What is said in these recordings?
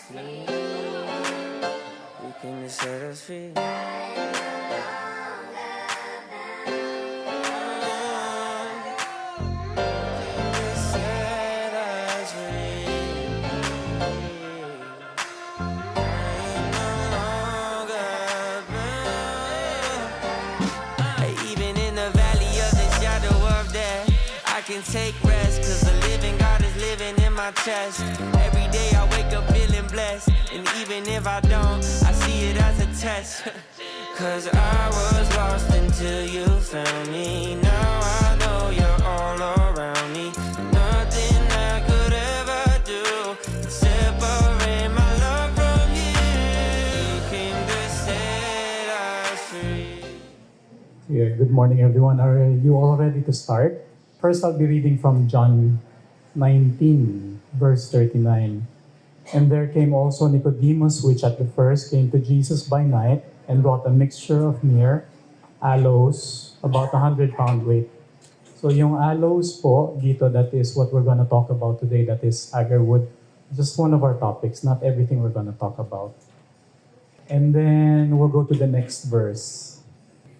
free. You came to set us free. Can take rest, cause the living God is living in my chest. Every day I wake up feeling blessed, and even if I don't, I see it as a test. Cause I was lost until you found me. Now I know you're all around me. Nothing I could ever do can separate my love from you. You came to set us free. Yeah, good morning everyone. Are you all ready to start? First, I'll be reading from John 19, verse 39. And there came also Nicodemus, which at the first came to Jesus by night, and brought a mixture of myrrh, aloes, about 100-pound weight. So yung aloes po, dito, that is what we're going to talk about today, that is Agarwood. Just one of our topics, not everything we're going to talk about. And then we'll go to the next verse.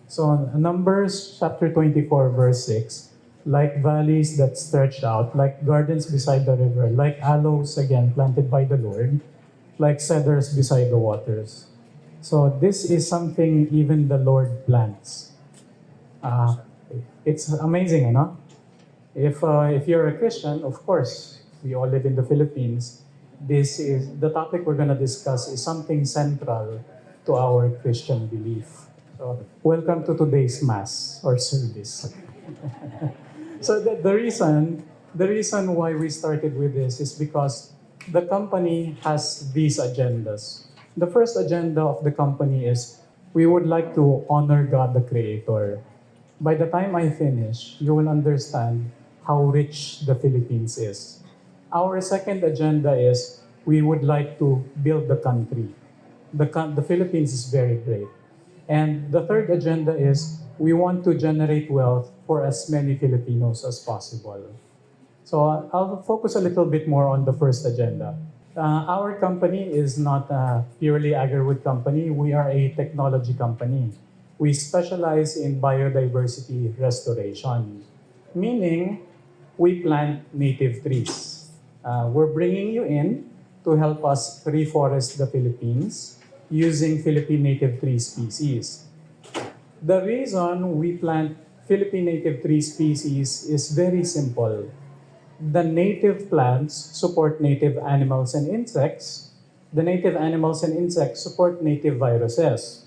So Numbers chapter 24, verse 6. Like valleys that stretch out, like gardens beside the river, like aloes again planted by the Lord, like cedars beside the waters. So this is something even the Lord plants. It's amazing, no? If you're a Christian, of course, we all live in the Philippines. This is the topic we're gonna discuss is something central to our Christian belief. So welcome to today's mass or service. So the reason why we started with this is because the company has these agendas. The first agenda of the company is we would like to honor God the Creator. By the time I finish, you will understand how rich the Philippines is. Our second agenda is we would like to build the country. The Philippines is very great. And the third agenda is we want to generate wealth for as many Filipinos as possible. So I'll focus a little bit more on the first agenda. Our company is not a purely Agarwood company. We are a technology company. We specialize in biodiversity restoration, meaning we plant native trees. We're bringing you in to help us reforest the Philippines using Philippine native tree species. The reason we plant Philippine native tree species is very simple. The native plants support native animals and insects. The native animals and insects support native viruses.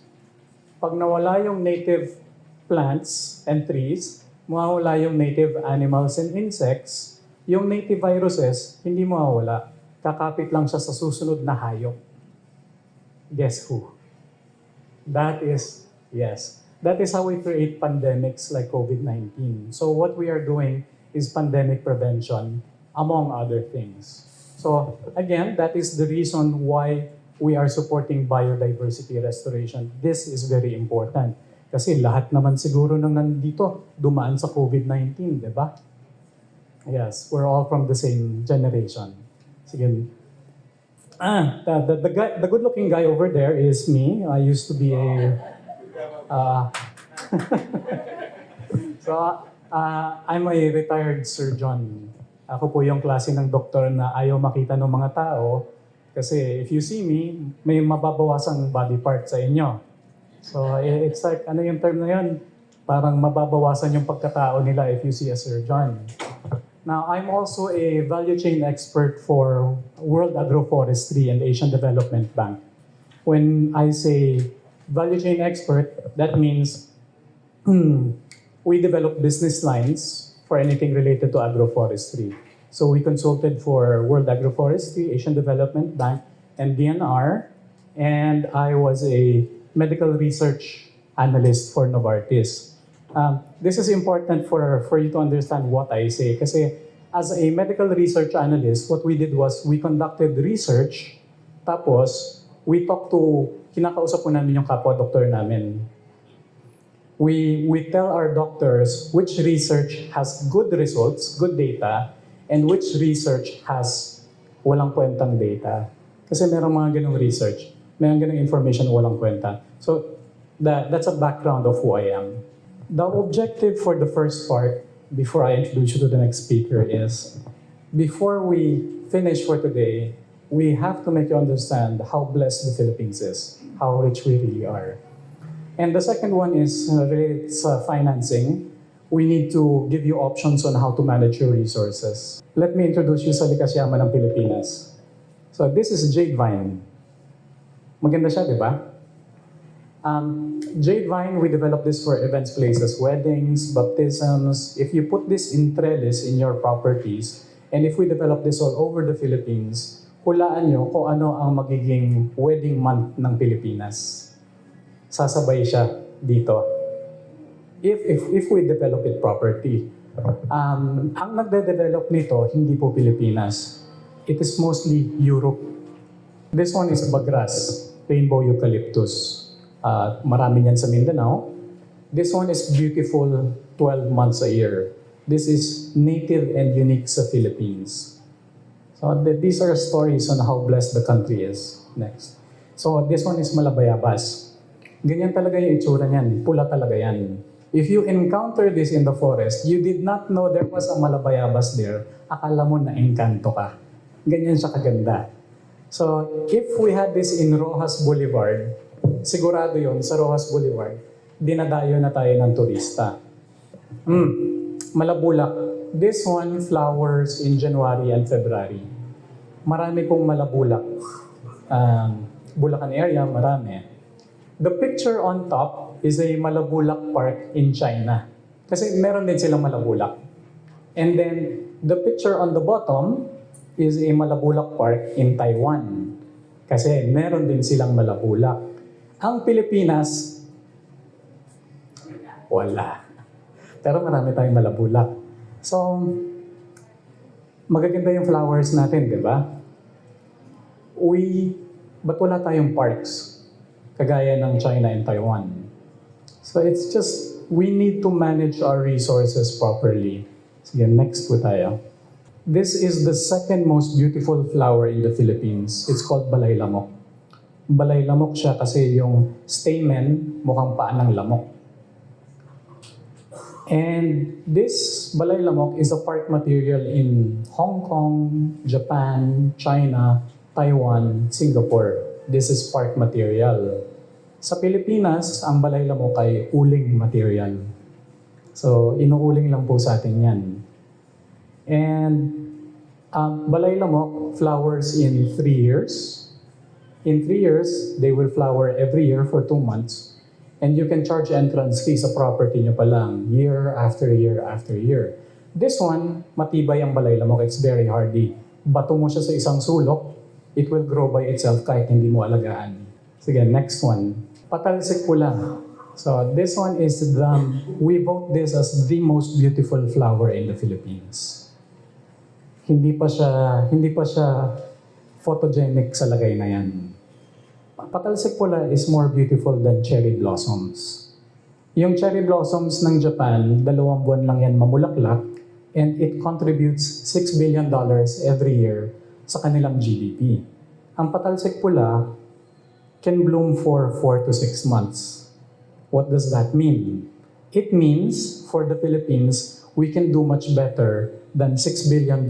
Pag nawala yung native plants and trees, mawawala yung native animals and insects, yung native viruses, hindi mawawala. Kakapit lang siya sa susunod na hayop. Guess who? That is how we create pandemics like COVID-19. So what we are doing is pandemic prevention, among other things. So again, that is the reason why we are supporting biodiversity restoration. This is very important. Kasi lahat naman siguro nang nandito dumaan sa COVID-19, di ba? Yes, we're all from the same generation. Sige. The good-looking guy over there is me. I used to be a... I'm a retired surgeon. Ako po yung klase ng doktor na ayaw makita ng mga tao kasi if you see me, may mababawasang body part sa inyo. So it's like, ano yung term na yun? Parang mababawasan yung pagkatao nila if you see a surgeon. Now, I'm also a value chain expert for World Agroforestry and Asian Development Bank. When I say value chain expert, that means we develop business lines for anything related to agroforestry. So we consulted for World Agroforestry, Asian Development Bank, and DNR, and I was a medical research analyst for Novartis. This is important for you to understand what I say. Kasi as a medical research analyst, what we did was we conducted research, tapos we talked to, kinakausap po namin yung kapwa-doktor namin. We tell our doctors which research has good results, good data, and which research has walang kwentang data. Kasi merong mga ganong research, merong ganong information walang kwenta. So, that's a background of who I am. The objective for the first part, before I introduce you to the next speaker, is before we finish for today, we have to make you understand how blessed the Philippines is, how rich we really are. And the second one is related to financing. We need to give you options on how to manage your resources. Let me introduce you sa likas yaman ng Pilipinas. So this is jade vine. Maganda siya, di ba? Jade vine, we developed this for events, places, weddings, baptisms. If you put this in trellis in your properties, and if we develop this all over the Philippines, hulaan nyo kung ano ang magiging wedding month ng Pilipinas. Sasabay siya dito. If we develop it properly. Ang nagde-develop nito, hindi po Pilipinas. It is mostly Europe. This one is Bagras, rainbow eucalyptus. Marami niyan sa Mindanao. This one is beautiful 12 months a year. This is native and unique sa Philippines. So these are stories on how blessed the country is. Next. So this one is Malabayabas. Ganyan talaga yung itsura niyan. Pula talaga yan. If you encounter this in the forest, you did not know there was a Malabayabas there, akala mo na engkanto ka. Ganyan siya kaganda. So, if we had this in Rojas Boulevard, sigurado yon sa Rojas Boulevard, dinadayo na tayo ng turista. Malabulak. This one flowers in January and February. Marami pong malabulak. Bulacan area, marami. The picture on top is a Malabulak Park in China. Kasi meron din silang malabulak. And then, the picture on the bottom is a Malabulak Park in Taiwan. Kasi meron din silang malabulak. Ang Pilipinas, wala. Pero marami tayong malabulak. So, magaganda yung flowers natin, di ba? Ba't wala tayong parks? Kagaya ng China and Taiwan. So it's just, we need to manage our resources properly. Sige, next po tayo. This is the second most beautiful flower in the Philippines. It's called balay lamok. Balay lamok siya kasi yung stamen mukhang paa ng lamok. And this balay lamok is a part material in Hong Kong, Japan, China, Taiwan, Singapore. This is part material. Sa Pilipinas, ang balay lamok ay uling material. So, inuuling lang po sa atin yan. And balay lamok flowers in 3 years. In 3 years, they will flower every year for 2 months. And you can charge entrance fee sa property nyo pa lang, year after year after year. This one, matibay ang balay lamok. It's very hardy. Bato mo siya sa isang sulok, it will grow by itself kahit hindi mo alagaan. Sige, next one. Patalsik pula. So this one is we vote this as the most beautiful flower in the Philippines. Hindi pa siya photogenic sa lagay na yan. Patalsik pula is more beautiful than cherry blossoms. Yung cherry blossoms ng Japan, 2 buwan lang yan mamulaklak, and it contributes $6 billion every year sa kanilang GDP. Ang patalsik pula can bloom for 4 to 6 months. What does that mean? It means, for the Philippines, we can do much better than $6 billion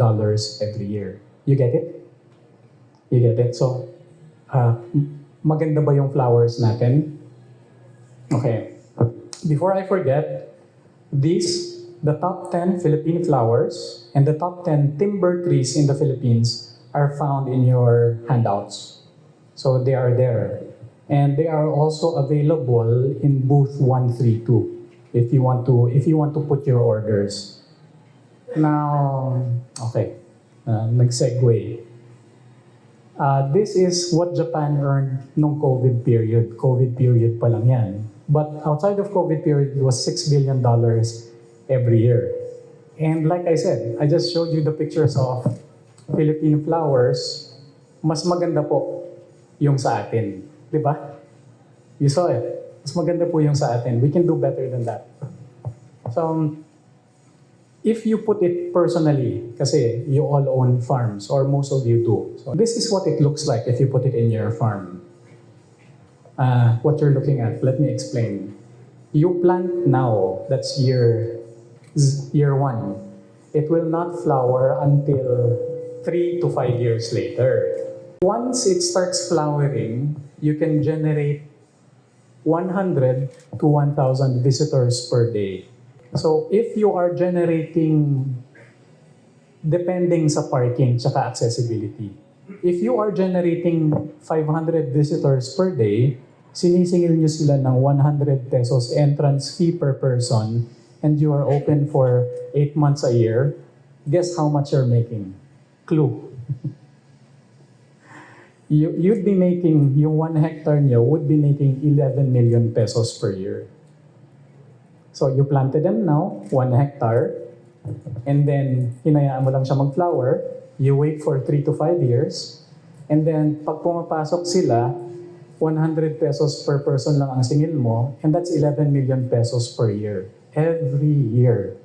every year. You get it? You get it? So, maganda ba yung flowers natin? Okay. Before I forget, the top 10 Philippine flowers and the top 10 timber trees in the Philippines are found in your handouts. So they are there. And they are also available in booth 132 if you want to put your orders. Now, okay, nag-segue. This is what Japan earned nung COVID period. COVID period pa lang yan. But outside of COVID period, it was $6 billion every year. And like I said, I just showed you the pictures of Philippine flowers. Mas maganda po yung sa atin. Di ba? You saw it. Mas maganda po yung sa atin. We can do better than that. So, if you put it personally, kasi you all own farms or most of you do. So this is what it looks like if you put it in your farm. What you're looking at, let me explain. You plant now, that's year one. It will not flower until 3 to 5 years later. Once it starts flowering, you can generate 100 to 1,000 visitors per day. So if you are generating, depending sa parking tsaka accessibility, if you are generating 500 visitors per day, sinisingil nyo sila ng 100 pesos entrance fee per person, and you are open for 8 months a year, guess how much you're making? Clue. You'd be making, yung 1 hectare nyo would be making 11 million pesos per year. So you planted them now, 1 hectare, and then hinayaan mo lang siya mag-flower, you wait for 3 to 5 years, and then pag pumapasok sila, 100 pesos per person lang ang singil mo, and that's 11 million pesos per year. Every year.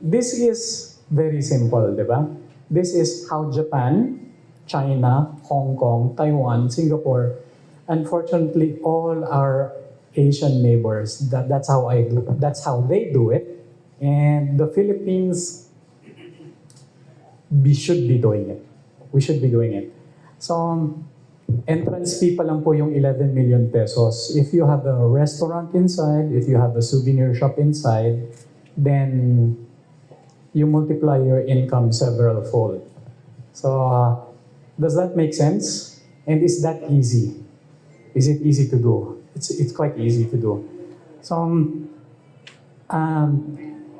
This is very simple, di ba? This is how Japan, China, Hong Kong, Taiwan, Singapore, unfortunately, all our Asian neighbors, that's how they do it. And the Philippines, we should be doing it. We should be doing it. So, entrance fee pa lang po yung 11 million pesos. If you have a restaurant inside, if you have a souvenir shop inside, then you multiply your income several fold. So, does that make sense? And is that easy? Is it easy to do? It's quite easy to do. So,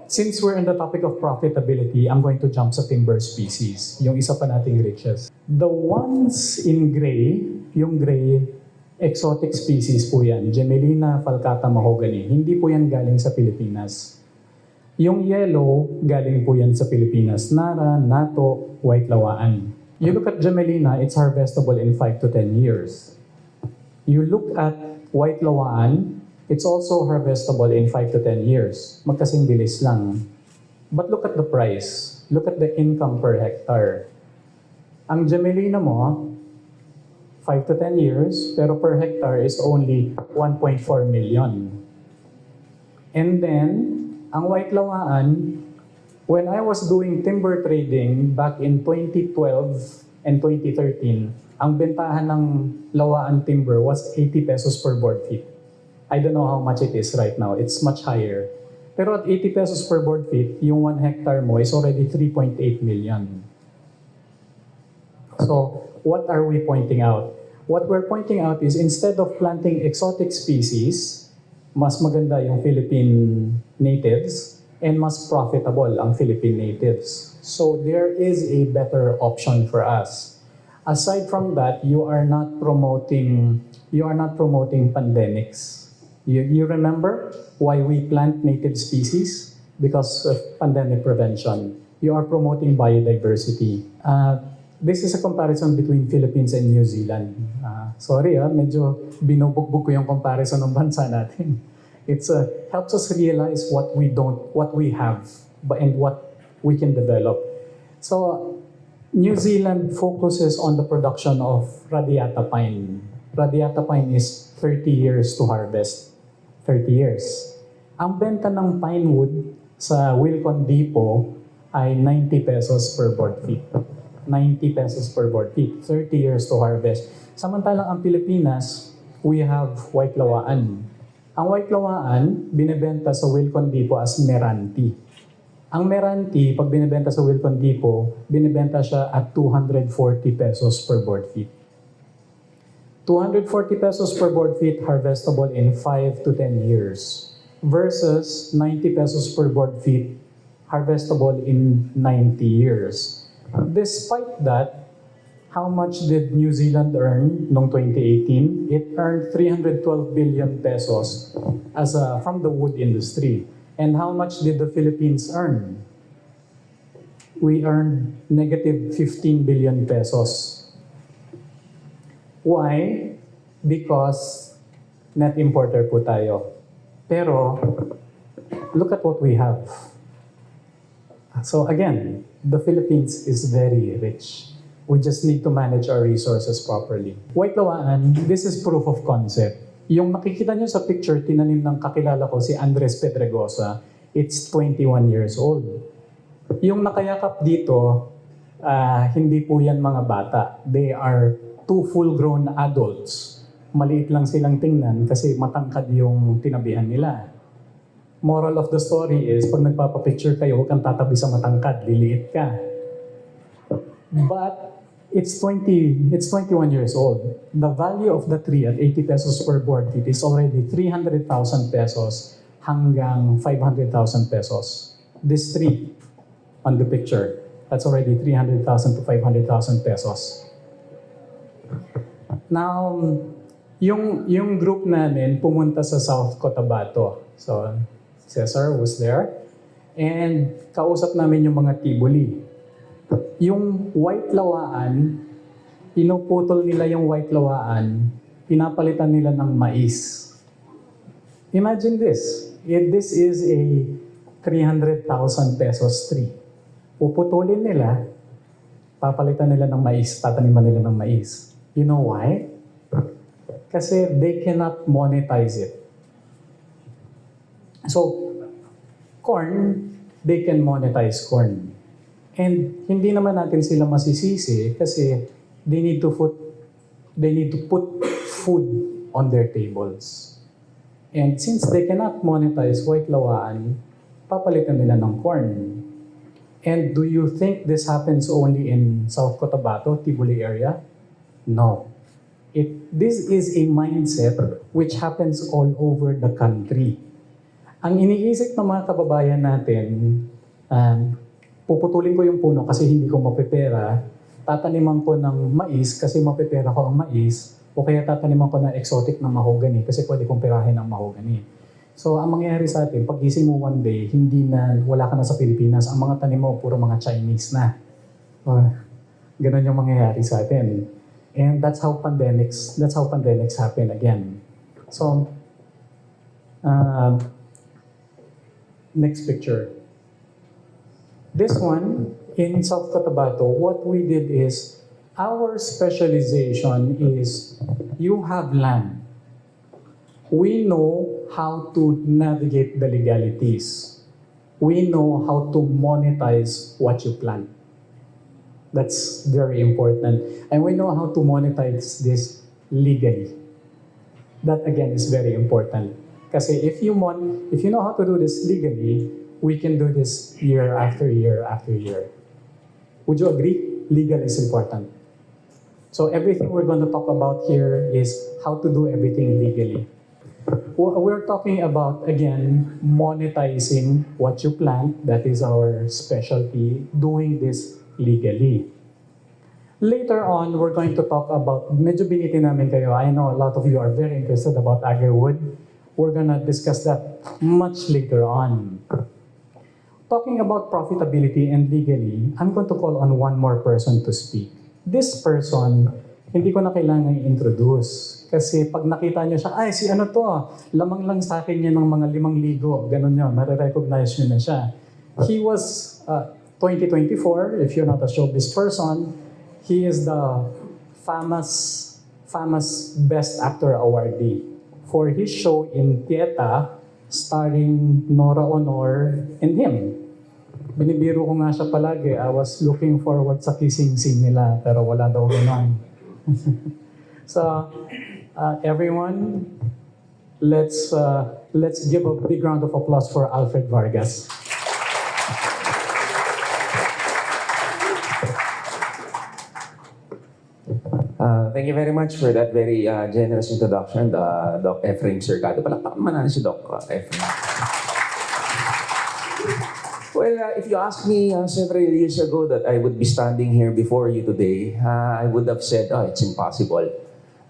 since we're in the topic of profitability, I'm going to jump sa timber species, yung isa pa nating riches. The ones in gray, yung gray, exotic species po yan. Gemelina falcata mahogany. Hindi po yan galing sa Pilipinas. Yung yellow, galing po yan sa Pilipinas. Nara, nato, white lawaan. You look at Gemelina, it's harvestable in 5 to 10 years. You look at white lawaan, it's also harvestable in 5 to 10 years. Magkasing bilis lang. But look at the price. Look at the income per hectare. Ang Gemelina mo, 5 to 10 years, pero per hectare is only 1.4 million. And then, ang white lawaan, when I was doing timber trading back in 2012 and 2013, ang bentahan ng lawaan timber was 80 pesos per board feet. I don't know how much it is right now. It's much higher. Pero at 80 pesos per board feet, yung 1 hectare mo is already 3.8 million. So, what are we pointing out? What we're pointing out is instead of planting exotic species, mas maganda yung Philippine natives and mas profitable ang Philippine natives. So, there is a better option for us. Aside from that, you are not promoting pandemics. You remember why we plant native species? Because of pandemic prevention. You are promoting biodiversity. This is a comparison between Philippines and New Zealand. Sorry, medyo binubugbog ko yung comparison ng bansa natin. It's helps us realize what we have, and what we can develop. So, New Zealand focuses on the production of radiata pine. Radiata pine is 30 years to harvest. 30 years. Ang benta ng pine wood sa Wilcon Depot ay 90 pesos per board feet. 90 pesos per board feet. 30 years to harvest. Samantalang ang Pilipinas, we have white lawaan. Ang white lawaan, binebenta sa Wilcon Depot as Meranti. Ang Meranti, pag binebenta sa Wilcon Depot, binebenta siya at 240 pesos per board feet. 240 pesos per board feet harvestable in 5 to 10 years versus 90 pesos per board feet harvestable in 90 years. Despite that, how much did New Zealand earn noong 2018? It earned 312 billion pesos from the wood industry. And how much did the Philippines earn? We earned negative 15 billion pesos. Why? Because net importer po tayo. Pero, look at what we have. So again, the Philippines is very rich. We just need to manage our resources properly. White Lawaan, this is proof of concept. Yung nakikita nyo sa picture, tinanim ng kakilala ko si Andres Pedregosa, it's 21 years old. Yung nakayakap dito, hindi po yan mga bata. They are 2 full-grown adults. Maliit lang silang tingnan kasi matangkad yung tinabihan nila. Moral of the story is, pag nagpapapicture kayo, huwag kang tatabi sa matangkad, liliit ka. But it's 21 years old. The value of the tree at 80 pesos per board feet is already 300,000 pesos hanggang 500,000 pesos. This tree on the picture, that's already 300,000 to 500,000 pesos. Now, yung group namin pumunta sa South Cotabato. So, Cesar was there. And kausap namin yung mga tibuli. Yung white lawaan, pinuputol nila yung white lawaan, pinapalitan nila ng mais. Imagine this. This is a 300,000 pesos tree. Puputulin nila, papalitan nila ng mais, tataniman nila ng mais. You know why? Kasi they cannot monetize it. So, corn, they can monetize corn. And hindi naman natin sila masisisi kasi they need to put food on their tables. And since they cannot monetize white lawaan, papalitan nila ng corn. And do you think this happens only in South Cotabato, Tibuli area? No. This is a mindset which happens all over the country. Ang iniisip ng mga kababayan natin, puputulin ko yung puno kasi hindi ko mapepera, tataniman ko ng mais kasi mapepera ko ang mais, o kaya tataniman ko ng exotic na mahogany kasi pwede kong perahin ang mahogany. So, ang mangyayari sa atin, pag gising mo one day, wala ka na sa Pilipinas, ang mga tanim mo, puro mga Chinese na. Ganun yung mangyayari sa atin. And that's how pandemics happen again. So, next picture. This one, in South Cotabato, what we did is, our specialization is, you have land. We know how to navigate the legalities. We know how to monetize what you plant. That's very important. And we know how to monetize this legally. That again is very important. Kasi if you know how to do this legally, we can do this year after year after year. Would you agree? Legal is important. So everything we're going to talk about here is how to do everything legally. We're talking about, again, monetizing what you plant. That is our specialty, doing this legally. Later on, we're going to talk about, medyo biniti namin kayo, I know a lot of you are very interested about Agarwood. We're gonna discuss that much later on. Talking about profitability and legally, I'm going to call on one more person to speak. This person, hindi ko na kailangan i-introduce. Kasi pag nakita nyo siya, ay, si ano to, lamang lang sa akin yan ng mga 5,000, ganun yun, marirecognize nyo na siya. He was, 2024, if you're not a showbiz person, he is the famous Best Actor awardee for his show in Pieta, starring Nora Honor and him. Binibiro ko nga siya palagi, I was looking forward sa kissing scene nila, pero wala daw gano'n. So, everyone, let's give a big round of applause for Alfred Vargas. Thank you very much for that very generous introduction, Doc Ephraim Cercado. Palakpakan man natin si Doc Ephraim. Well, if you asked me several years ago that I would be standing here before you today, I would have said, oh, it's impossible.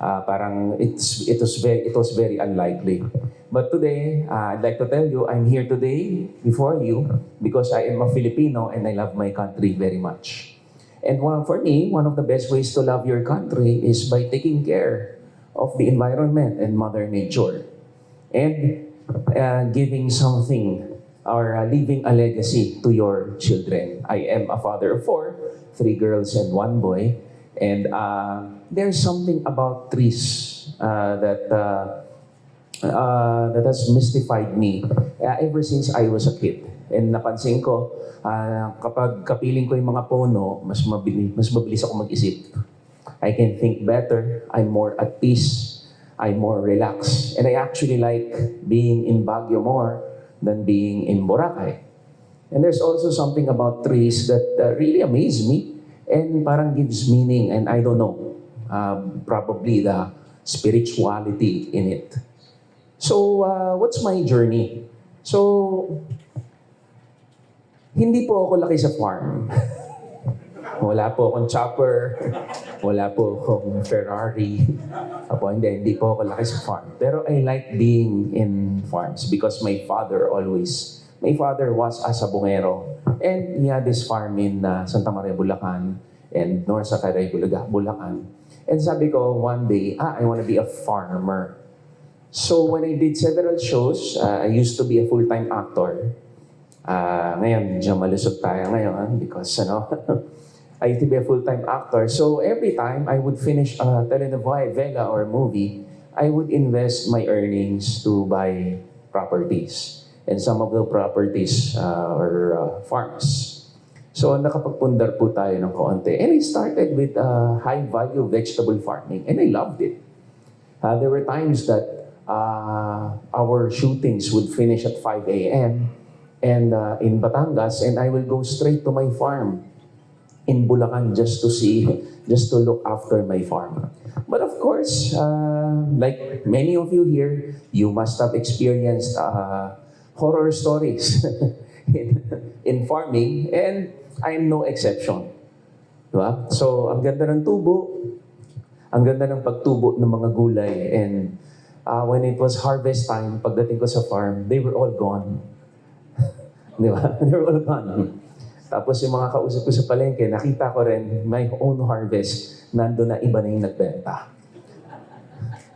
Parang it was very unlikely. But today, I'd like to tell you, I'm here today before you because I am a Filipino and I love my country very much. And for me, one of the best ways to love your country is by taking care of the environment and Mother Nature. And giving something or leaving a legacy to your children. I am a father of 4, 3 girls and 1 boy. And there's something about trees that has mystified me ever since I was a kid. And napansin ko, kapag kapiling ko yung mga puno, mas mabilis ako mag-isip. I can think better, I'm more at peace, I'm more relaxed. And I actually like being in Baguio more than being in Boracay. And there's also something about trees that really amaze me and parang gives meaning, and I don't know, probably the spirituality in it. So, what's my journey? So, hindi po ako laki sa farm. Wala po akong chopper, wala po akong Ferrari. Hindi po ako laki sa farm. Pero I like being in farms because my father was a sabongero. And he had this farm in Santa Maria, Bulacan and North Sacagay, Bulacan. And sabi ko one day, I want to be a farmer. So when I did several shows, I used to be a full-time actor. Ngayon, medyo malusog tayo ngayon because I used to be a full-time actor. So every time I would finish a telenovela or movie, I would invest my earnings to buy properties. And some of the properties are farms. So nakapagpundar po tayo ng kaunti. And I started with high-value vegetable farming. And I loved it. There were times that our shootings would finish at 5 a.m. and in Batangas, and I will go straight to my farm in Bulacan just to look after my farm. But of course, like many of you here, you must have experienced horror stories in farming, and I am no exception. Diba? So, ang ganda ng tubo, ang ganda ng pagtubo ng mga gulay, and when it was harvest time, pagdating ko sa farm, they were all gone. Diba? They were all gone. Tapos yung mga kausap ko sa palengke, nakita ko rin my own harvest, nando na iba na yung nagbenta.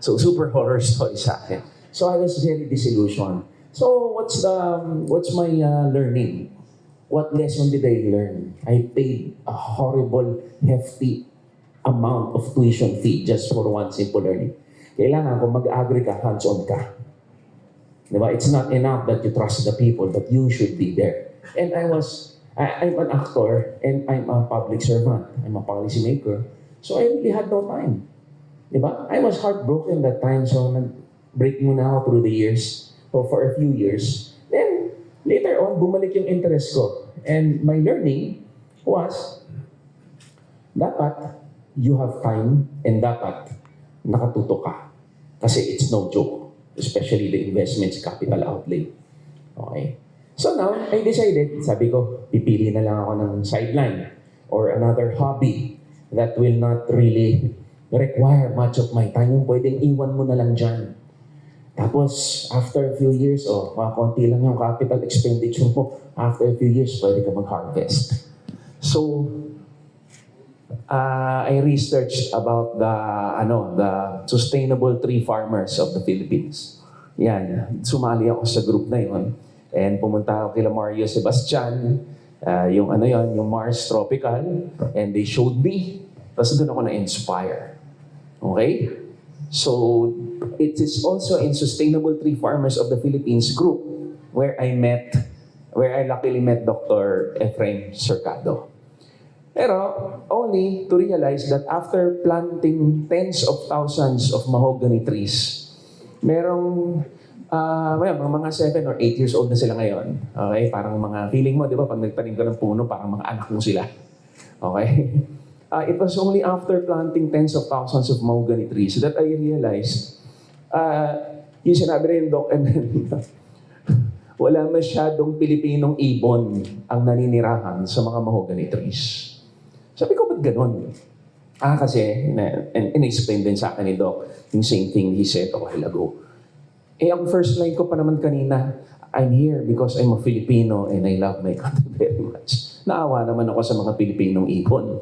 So, super horror story sa akin. So, I was very disillusioned. So, what's my learning? What lesson did I learn? I paid a horrible, hefty amount of tuition fee just for one simple learning. Kailangan kung mag-agri ka, hands-on ka. Diba? It's not enough that you trust the people, but you should be there. And I'm an actor and I'm a public servant. I'm a policy maker. So I really had no time. Diba? I was heartbroken that time, so nag-break muna ako through the years, or for a few years. Then, later on, bumalik yung interest ko. And my learning was, dapat you have time and dapat nakatuto ka. Kasi it's no joke, especially the investments, capital outlay. Okay? So now, I decided, sabi ko, pipili na lang ako ng sideline or another hobby that will not really require much of my time. Yung pwedeng iwan mo na lang dyan. Tapos, after a few years, konti lang yung capital expenditure mo. After a few years, pwede ka mag-harvest. So, I researched about the sustainable tree farmers of the Philippines. Yan, sumali ako sa group na yon. And pumunta ako kila Mario Sebastian, yung Mars Tropical, and they showed me. Tapos doon ako na-inspire. Okay? So, it is also in Sustainable Tree Farmers of the Philippines group where I luckily met Dr. Efraim Cercado. Pero, only to realize that after planting tens of thousands of mahogany trees, merong mga 7 or 8 years old na sila ngayon. Okay? Parang mga feeling mo, di ba, pag nagtanim ka ng puno, parang mga anak mo sila. Okay? It was only after planting tens of thousands of mahogany trees that I realized, yung sinabi rin, Doc, wala masyadong Pilipinong ibon ang naninirahan sa mga mahogany trees. Sabi ko, ba't ganun? Kasi, in-explain din sa akin ni Doc, yung same thing he said a while ago. Ang first line ko pa naman kanina, I'm here because I'm a Filipino and I love my country very much. Naawa naman ako sa mga Pilipinong ibon.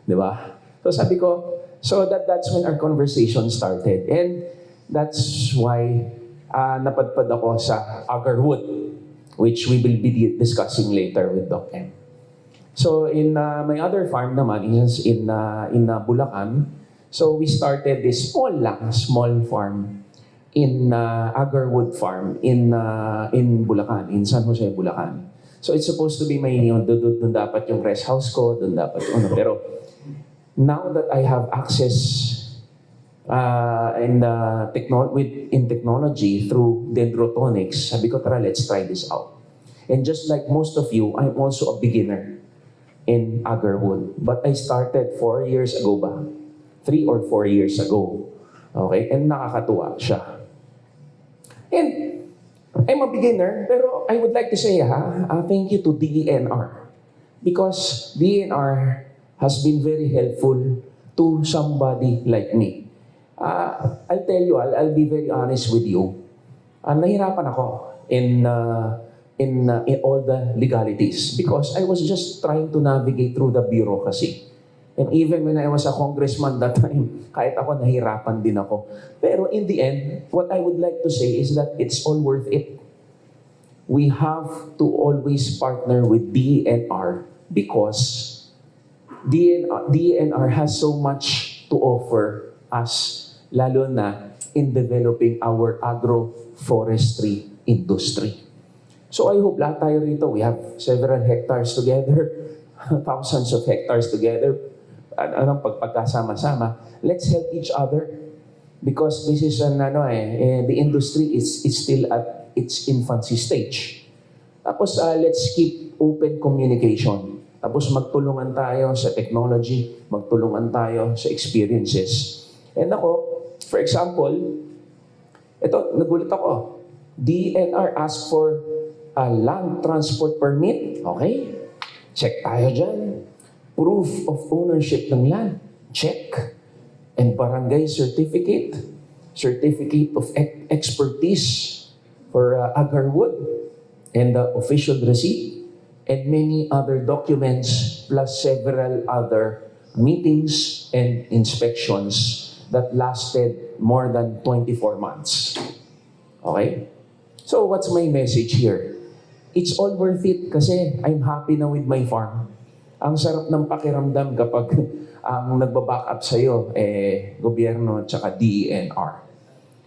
Di ba? So sabi ko, that's when our conversation started. And that's why napadpad ako sa Agarwood, which we will be discussing later with Doc M. So in my other farm naman is in Bulacan. So we started this small farm in Agarwood farm in Bulacan, in San Jose, Bulacan. So it's supposed to be doon dapat yung rest house ko, doon dapat pero now that I have access in technology through dendrotonics, sabi ko, tara, let's try this out. And just like most of you, I'm also a beginner in Agarwood. But I started 4 years ago ba? 3 or 4 years ago. Okay? And nakakatuwa siya. And I'm a beginner, pero I would like to say, thank you to DENR. Because DENR has been very helpful to somebody like me. I'll tell you, I'll be very honest with you. Nahirapan ako in all the legalities because I was just trying to navigate through the bureaucracy. And even when I was a congressman that time, kahit ako nahirapan din ako. Pero in the end, what I would like to say is that it's all worth it. We have to always partner with DENR because DENR has so much to offer us, lalo na in developing our agroforestry industry. So I hope lahat tayo rito, we have several hectares together, thousands of hectares together, pagkasama-sama. Let's help each other because this is the industry is still at its infancy stage. Tapos let's keep open communication. Tapos magtulungan tayo sa technology, magtulungan tayo sa experiences. And ako, for example, ito, nagulat ako. DNR asked for a land transport permit. Okay? Check tayo dyan. Proof of ownership ng land. Check. And barangay certificate. Certificate of expertise for Agarwood. And the official receipt. And many other documents plus several other meetings and inspections that lasted more than 24 months. Okay? So what's my message here? It's all worth it kasi I'm happy na with my farm. Ang sarap ng pakiramdam kapag ang nagbaback up sa'yo, gobyerno at saka DENR.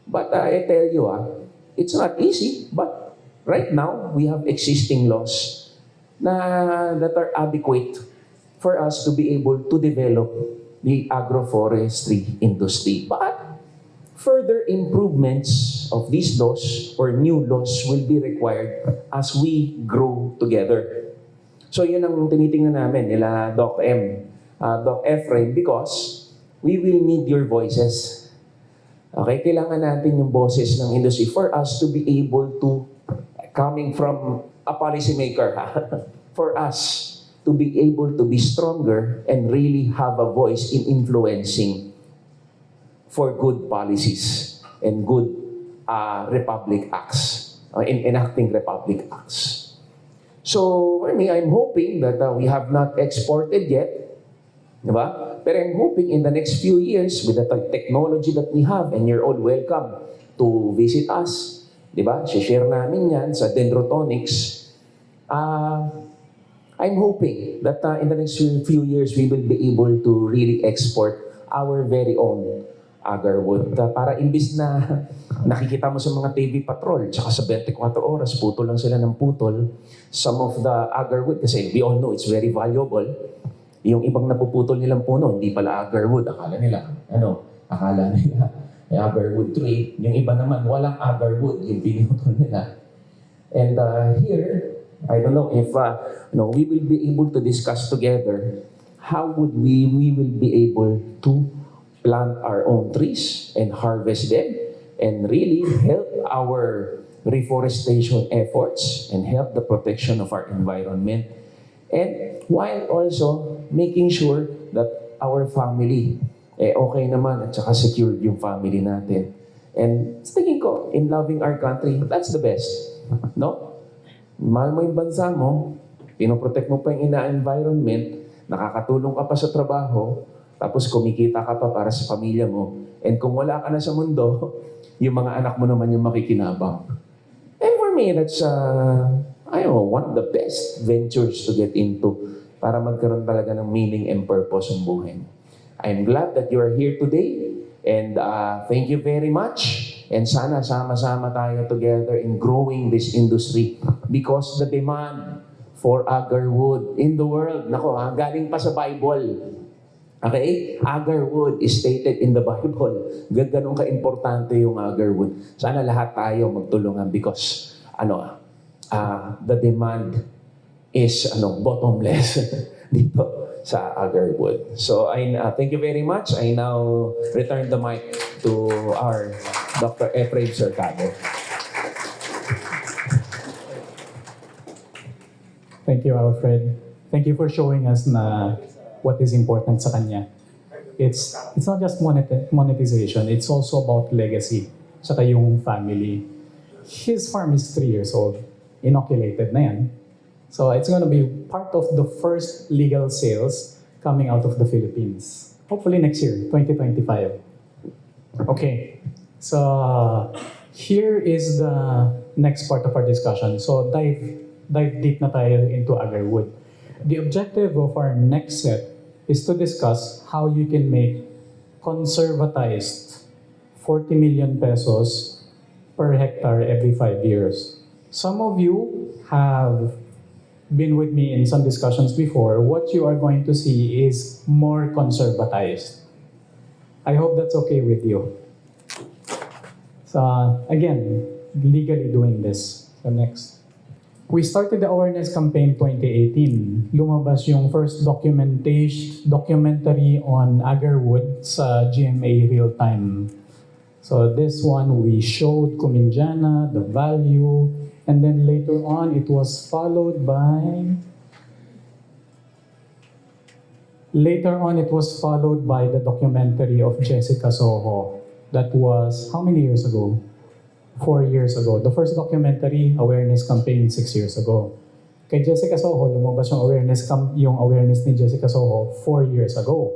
But I tell you, it's not easy. But right now, we have existing laws that are adequate for us to be able to develop the agroforestry industry. But further improvements of these laws or new laws will be required as we grow together. So yun ang tinitingnan namin nila Doc M, Doc Ephraim, because we will need your voices. Okay, kailangan natin yung boses ng industry for us to be able to, coming from a policymaker, for us to be able to be stronger and really have a voice in influencing for good policies and good Republic Acts, in enacting Republic Acts. So, for me, I'm hoping that we have not exported yet, diba? But I'm hoping in the next few years with the technology that we have, and you're all welcome to visit us, diba? Share namin yan sa dendrotonics. I'm hoping that in the next few years, we will be able to really export our very own Agarwood. Para imbis na nakikita mo sa mga TV patrol, tsaka sa 24 oras, putol lang sila ng putol. Some of the Agarwood, kasi we all know it's very valuable. Yung ibang napuputol nilang puno, hindi pala Agarwood. Akala nila Agarwood tree. Yung iba naman, walang Agarwood, yung pinutol nila. And here, I don't know if we will be able to discuss together how would we will be able to plant our own trees and harvest them and really help our reforestation efforts and help the protection of our environment. And while also making sure that our family okay naman at saka secured yung family natin. And tingin ko, in loving our country, that's the best. No? Mahal mo yung bansa mo, pinoprotect mo pa yung environment, nakakatulong ka pa sa trabaho, tapos kumikita ka pa para sa pamilya mo. And kung wala ka na sa mundo, yung mga anak mo naman yung makikinabang. And for me, that's one of the best ventures to get into para magkaroon talaga ng meaning and purpose ang buhay mo. I'm glad that you are here today and thank you very much. And sana sama-sama tayo together in growing this industry because the demand for Agarwood in the world, galing pa sa Bible. Okay? Agarwood is stated in the Bible. Ganun ka-importante yung Agarwood. Sana lahat tayo magtulungan because the demand is bottomless dito sa Agarwood. So thank you very much. I now return the mic to our Dr. Efrain Cercado. Thank you, Alfred. Thank you for showing us na what is important sa kanya. It's not just monetization, it's also about legacy, saka yung family. His farm is 3 years old, inoculated na yan. So it's gonna be part of the first legal sales coming out of the Philippines. Hopefully next year, 2025. Okay, so here is the next part of our discussion. So dive deep na tayo into Agarwood. The objective of our next set is to discuss how you can make conservatized 40 million pesos per hectare every 5 years. Some of you have been with me in some discussions before. What you are going to see is more conservatized. I hope that's okay with you. So again, legally doing this. So next. We started the awareness campaign 2018. Lumabas yung first documentary on Agarwood sa GMA Real Time. So this one, we showed Kuminjana, the value, and then later on, it was followed by the documentary of Jessica Soho. That was, how many years ago? 4 years ago. The first documentary, awareness campaign, 6 years ago. Kay Jessica Soho, lumabas yung awareness ni Jessica Soho 4 years ago.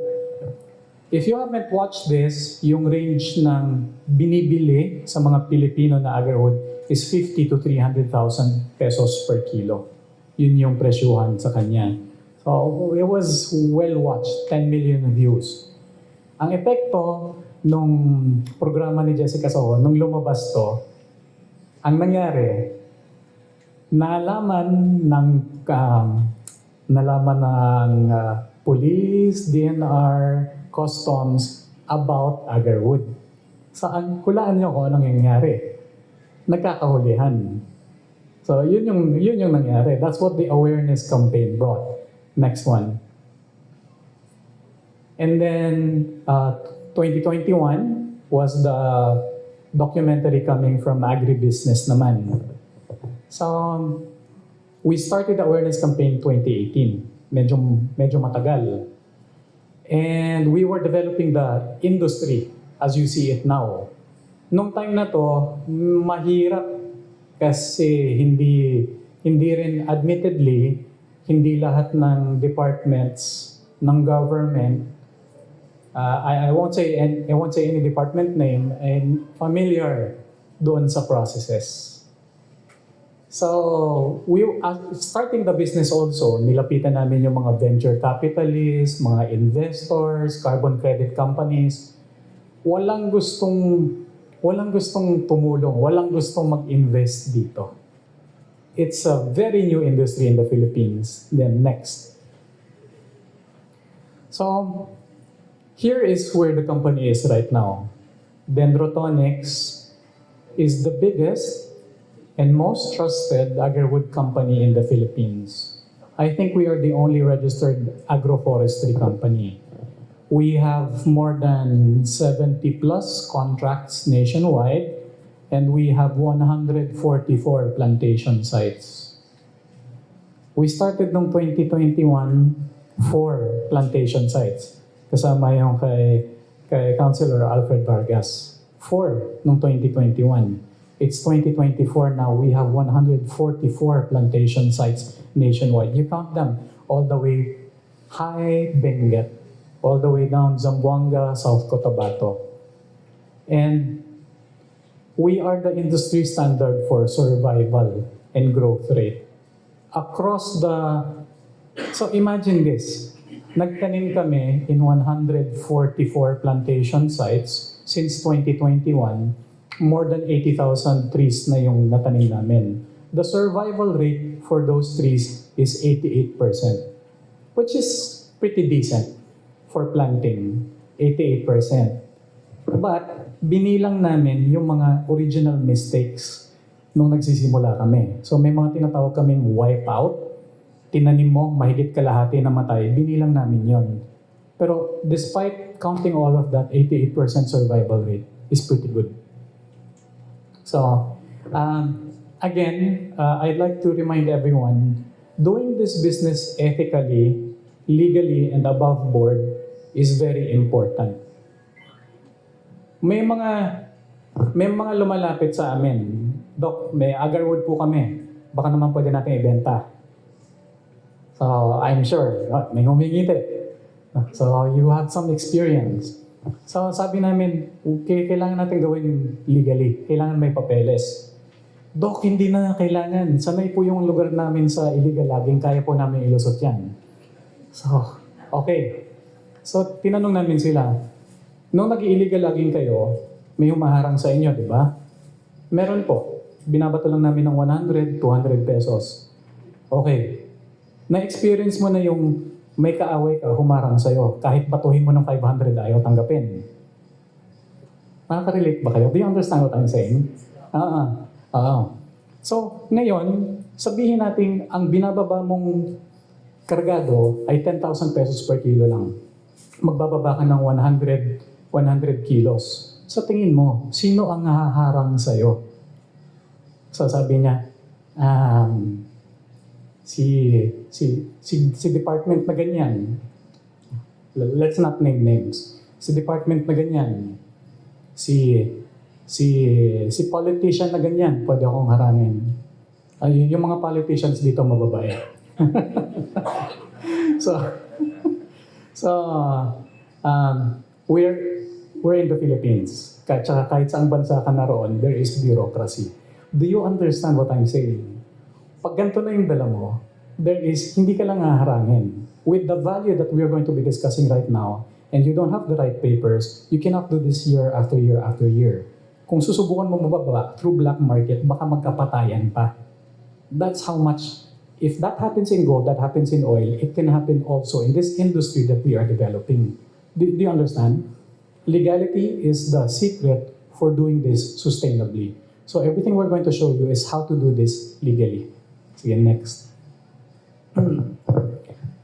If you haven't watched this, yung range ng binibili sa mga Pilipino na Agarwood is 50 to 300,000 pesos per kilo. Yun yung presyuhan sa kanya. So it was well watched, 10 million views. Ang epekto nung programa ni Jessica Soho, nung lumabas to, ang nangyari, nalaman ng police, DNR, customs about Agarwood. Saan, hulaan niyo kung anong nangyari. Nagkakahulihan. So yun yung nangyari. That's what the awareness campaign brought. Next one. And then 2021 was the documentary coming from agribusiness naman. So we started the awareness campaign 2018. Medyo matagal. And we were developing the industry as you see it now. Nung time na to, mahirap kasi hindi rin admittedly, hindi lahat ng departments ng government I won't say any department name and familiar doon sa processes. So, starting the business also, nilapitan namin yung mga venture capitalists, mga investors, carbon credit companies. Walang gustong tumulong, walang gustong mag-invest dito. It's a very new industry in the Philippines. Then next. So, here is where the company is right now. Dendrotonics is the biggest and most trusted agarwood company in the Philippines. I think we are the only registered agroforestry company. We have more than 70 plus contracts nationwide, and we have 144 plantation sites. We started noong 2021, 4 plantation sites. Kasama yung kay Councilor Alfred Vargas. 4 noong 2021. It's 2024 now. We have 144 plantation sites nationwide. You count them all the way high Benguet, all the way down Zamboanga, South Cotabato. And we are the industry standard for survival and growth rate. across the... So imagine this. Nagtanim kami in 144 plantation sites since 2021. More than 80,000 trees na yung natanim namin. The survival rate for those trees is 88%, which is pretty decent for planting, 88%. But binilang namin yung mga original mistakes nung nagsisimula kami. So may mga tinatawag kaming wipeout. Tinanim mo, mahigit kalahati namatay, binilang namin yon. Pero despite counting all of that, 88% survival rate is pretty good. So, again, I'd like to remind everyone, doing this business ethically, legally, and above board is very important. May mga lumalapit sa amin. Dok, may Agarwood po kami. Baka naman pwede natin ibenta. So, I'm sure, may humingiti. So, you have some experience. So, sabi namin, okay, kailangan natin gawin legally. Kailangan may papeles. Dok, hindi na kailangan. Sanay po yung lugar namin sa illegal logging. Kaya po namin ilusot yan. So, okay. So, tinanong namin sila, nung nag-illegal logging kayo, may humaharang sa inyo, di ba? Meron po. Binabato lang namin ng 100, 200 pesos. Okay. Na-experience mo na yung may kaaway ka, humarang sa'yo. Kahit batuhin mo ng 500, ayaw tanggapin. Nakaka-relate ba kayo? Do you understand what I'm saying? So, ngayon, sabihin natin, ang binababa mong kargado ay 10,000 pesos per kilo lang. Magbababa ka ng 100 kilos. Sa tingin mo, sino ang haharang sa'yo? So, sabi niya, si department na ganyan. Let's not name names. Si department na ganyan. Si politician na ganyan, pwede akong harangin. Yung mga politicians dito mababae. We're in the Philippines. Kahit saang bansa ka naroon, there is bureaucracy. Do you understand what I'm saying? Pag ganito na yung dala mo, hindi ka lang haharangin. With the value that we are going to be discussing right now, and you don't have the right papers, you cannot do this year after year after year. Kung susubukan mo mababa through black market, baka magkapatayan pa. That's how much, if that happens in gold, that happens in oil, it can happen also in this industry that we are developing. Do you understand? Legality is the secret for doing this sustainably. So everything we're going to show you is how to do this legally. Sige, next.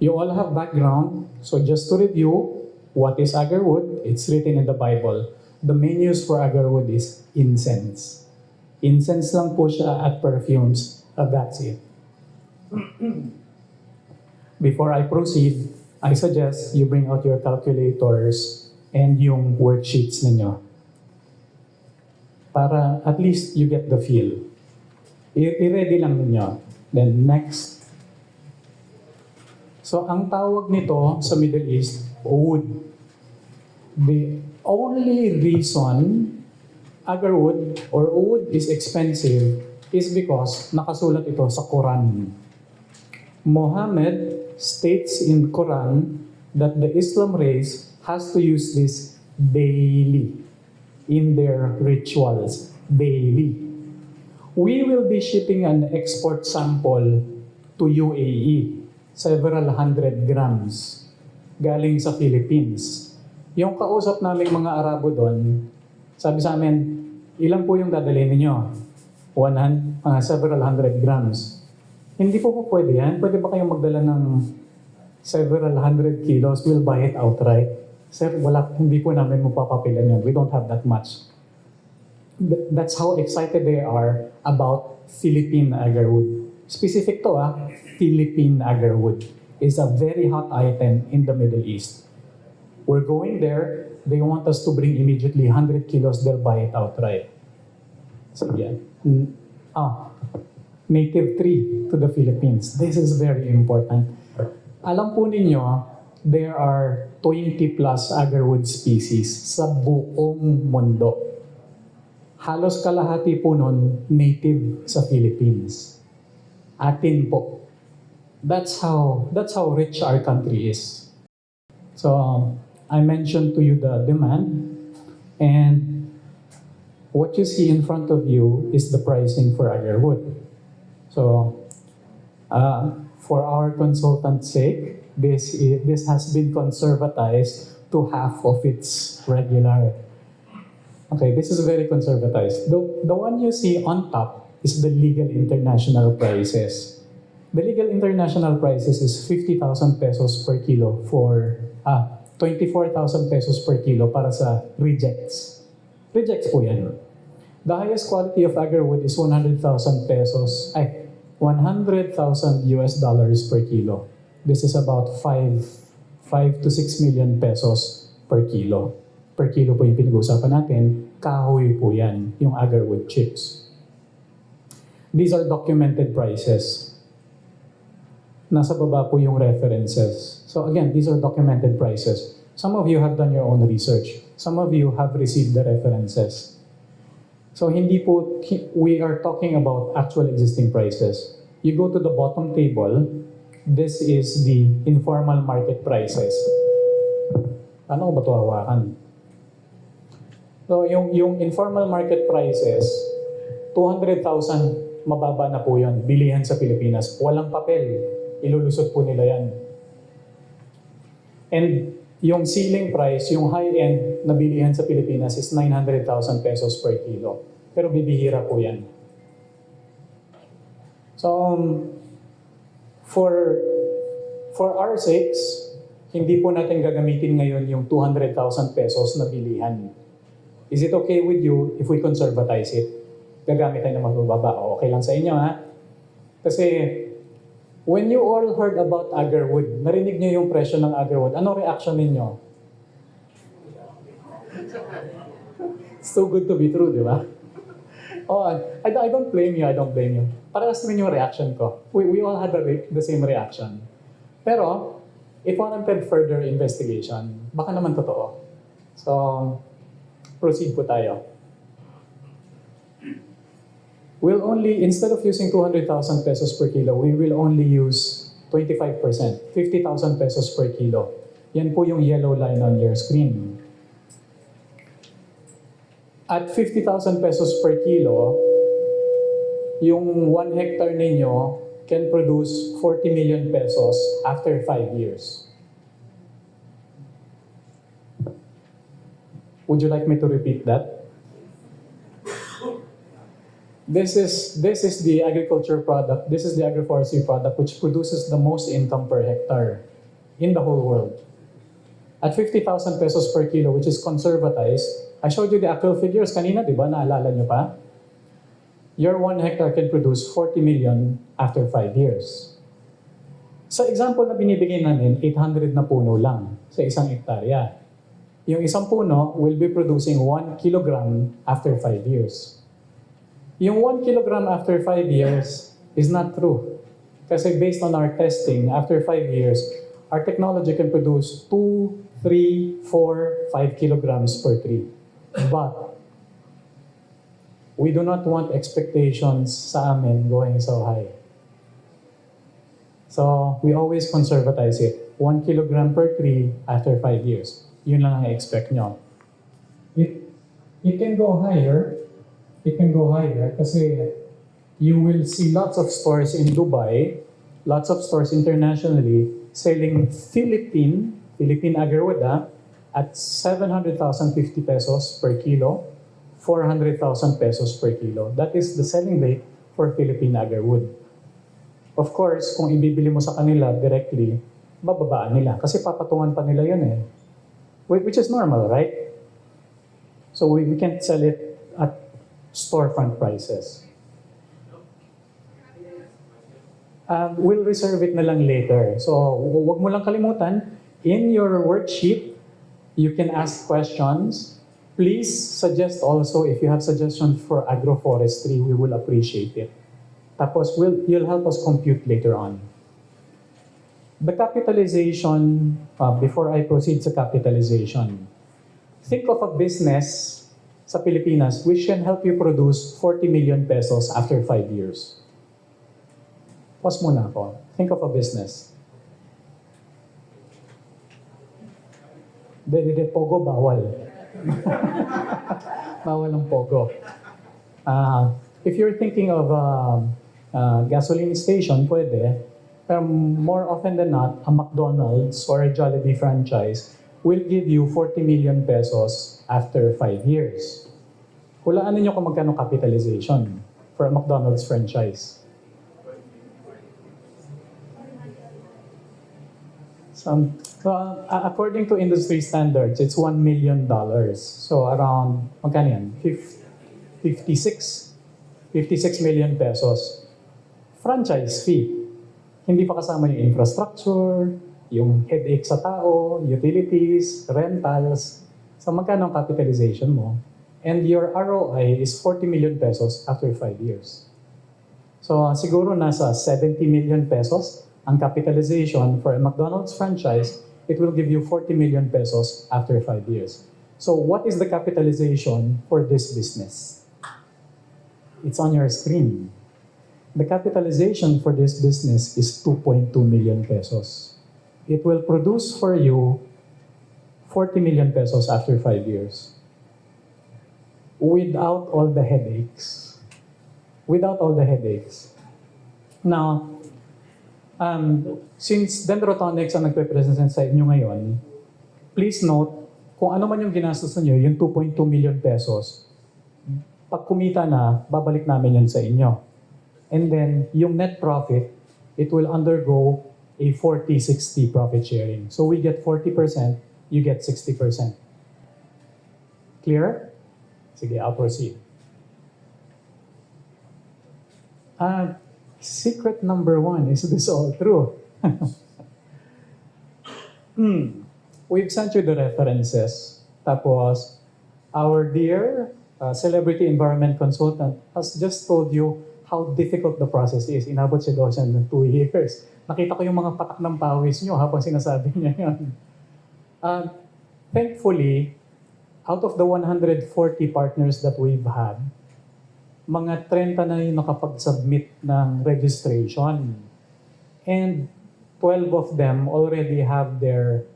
You all have background. So just to review, what is Agarwood? It's written in the Bible. The main use for Agarwood is incense. Incense lang po siya at perfumes. That's it. Before I proceed, I suggest you bring out your calculators and yung worksheets ninyo. Para at least you get the feel. I-ready lang ninyo. Then next. So ang tawag nito sa Middle East, oud. The only reason Agarwood or oud is expensive is because nakasulat ito sa Quran. Muhammad states in Quran that the Islam race has to use this daily in their rituals. Daily. We will be shipping an export sample to UAE, several hundred grams, galing sa Philippines. Yung kausap namin mga Arabo doon, sabi sa amin, ilan po yung dadalhin ninyo? Several hundred grams. Hindi po pwede yan. Pwede ba kayong magdala ng several hundred kilos? We'll buy it outright. Sir, hindi po namin mapapapilan yun. We don't have that much. That's how excited they are about Philippine Agarwood. Specific to Philippine Agarwood is a very hot item in the Middle East. We're going there. They want us to bring immediately 100 kilos. They'll buy it outright. So yeah. Native tree to the Philippines. This is very important. Alam po ninyo, there are 20 plus Agarwood species sa buong mundo. Halos kalahati po nun native sa Philippines. Atin po. that's how rich our country is. So I mentioned to you the demand, and what you see in front of you is the pricing for Agarwood. So for our consultant's sake, this has been conservatized to half of its regular. Okay, this is very conservatized. The one you see on top is the legal international prices. The legal international prices is 50,000 pesos per kilo for 24,000 pesos per kilo para sa rejects. Rejects po yan. The highest quality of agarwood is 100,000 pesos, 100,000 US dollars per kilo. This is about 5 to 6 million pesos per kilo. Per kilo po yung pinag-uusapan natin, kahoy po yan, yung agarwood chips. These are documented prices. Nasa baba po yung references. So again, these are documented prices. Some of you have done your own research. Some of you have received the references. So hindi po, we are talking about actual existing prices. You go to the bottom table, this is the informal market prices. Ano ko ba ito hawakan? So yung informal market prices, 200,000 mababa na po yun, bilihan sa Pilipinas. Walang papel. Ilulusot po nila yan. And yung ceiling price, yung high-end na bilihan sa Pilipinas is 900,000 pesos per kilo. Pero bibihira po yan. So, for our sakes, hindi po natin gagamitin ngayon yung 200,000 pesos na bilihan. Is it okay with you if we conservatize it? Gagamit tayo ng mas mababa. Okay lang sa inyo, ha? Kasi, when you all heard about Agarwood, narinig niyo yung presyo ng Agarwood, ano reaction ninyo? It's too good to be true, di ba? Oh, I don't blame you, I don't blame you. Parehas rin yung reaction ko. We all had the same reaction. Pero, it warranted further investigation. Baka naman totoo. So, proceed po tayo. We'll only, instead of using 200,000 pesos per kilo, we will only use 25%, 50,000 pesos per kilo. Yan po yung yellow line on your screen. At 50,000 pesos per kilo, yung 1 hectare ninyo can produce 40 million pesos after 5 years. Would you like me to repeat that? This is the agriculture product, this is the agroforestry product which produces the most income per hectare in the whole world. At 50,000 pesos per kilo, which is conservatized, I showed you the actual figures kanina, di ba? Naalala nyo pa? Your 1 hectare can produce 40 million after 5 years. Sa example na binibigay namin, 800 na puno lang sa isang hektarya. Yung isang puno will be producing 1 kilogram after 5 years. Yung 1 kilogram after 5 years is not true. Kasi based on our testing, after 5 years, our technology can produce 2, 3, 4, 5 kilograms per tree. But we do not want expectations sa amin going so high. So we always conservatize it. 1 kilogram per tree after 5 years. Yun lang ang expect nyo. It can go higher. It can go higher kasi you will see lots of stores in Dubai, lots of stores internationally selling Philippine agarwood at 700,050 pesos per kilo, 400,000 pesos per kilo. That is the selling rate for Philippine agarwood. Of course, kung ibibili mo sa kanila directly, bababaan nila kasi papatungan pa nila yun eh. Which is normal, right? So we can't sell it at storefront prices. We'll reserve it na lang later. So, wag mo lang kalimutan, in your worksheet, you can ask questions. Please suggest also, if you have suggestions for agroforestry, we will appreciate it. Tapos, you'll help us compute later on. The capitalization, before I proceed sa capitalization, think of a business sa Pilipinas, which can help you produce 40 million pesos after 5 years. Pause muna ako. Think of a business. Pogo, bawal. Bawal ang pogo. If you're thinking of a gasoline station, pwede. Pero more often than not, a McDonald's or a Jollibee franchise will give you 40 million pesos after 5 years. Hulaan ninyo kung magkano capitalization for a McDonald's franchise. According to industry standards, it's $1 million. So around, magkano yan? 56 million pesos. Franchise fee. Hindi pa kasama yung infrastructure, yung headache sa tao, utilities, rentals. So magkano ang capitalization mo? And your ROI is 40 million pesos after 5 years. So siguro nasa 70 million pesos ang capitalization for a McDonald's franchise. It will give you 40 million pesos after 5 years. So what is the capitalization for this business? It's on your screen. The capitalization for this business is 2.2 million pesos. It will produce for you 40 million pesos after 5 years. Without all the headaches. Without all the headaches. Now, since Dendrotonics ang nagpe-present sa inyo ngayon, please note, kung ano man yung ginastos nyo, yung 2.2 million pesos, pag kumita na, babalik namin yun sa inyo. And then, yung net profit, it will undergo a 40-60 profit sharing. So we get 40%, you get 60%. Clear? Sige, I'll proceed. Secret number 1, is this all true? We've sent you the references. Tapos, our dear celebrity environment consultant has just told you how difficult the process is. Inabot siya daw siya ng 2 years. Nakita ko yung mga patak ng pawis nyo habang sinasabi niya yun. Thankfully, out of the 140 partners that we've had, mga 30 na yung nakapag-submit ng registration. And 12 of them already have their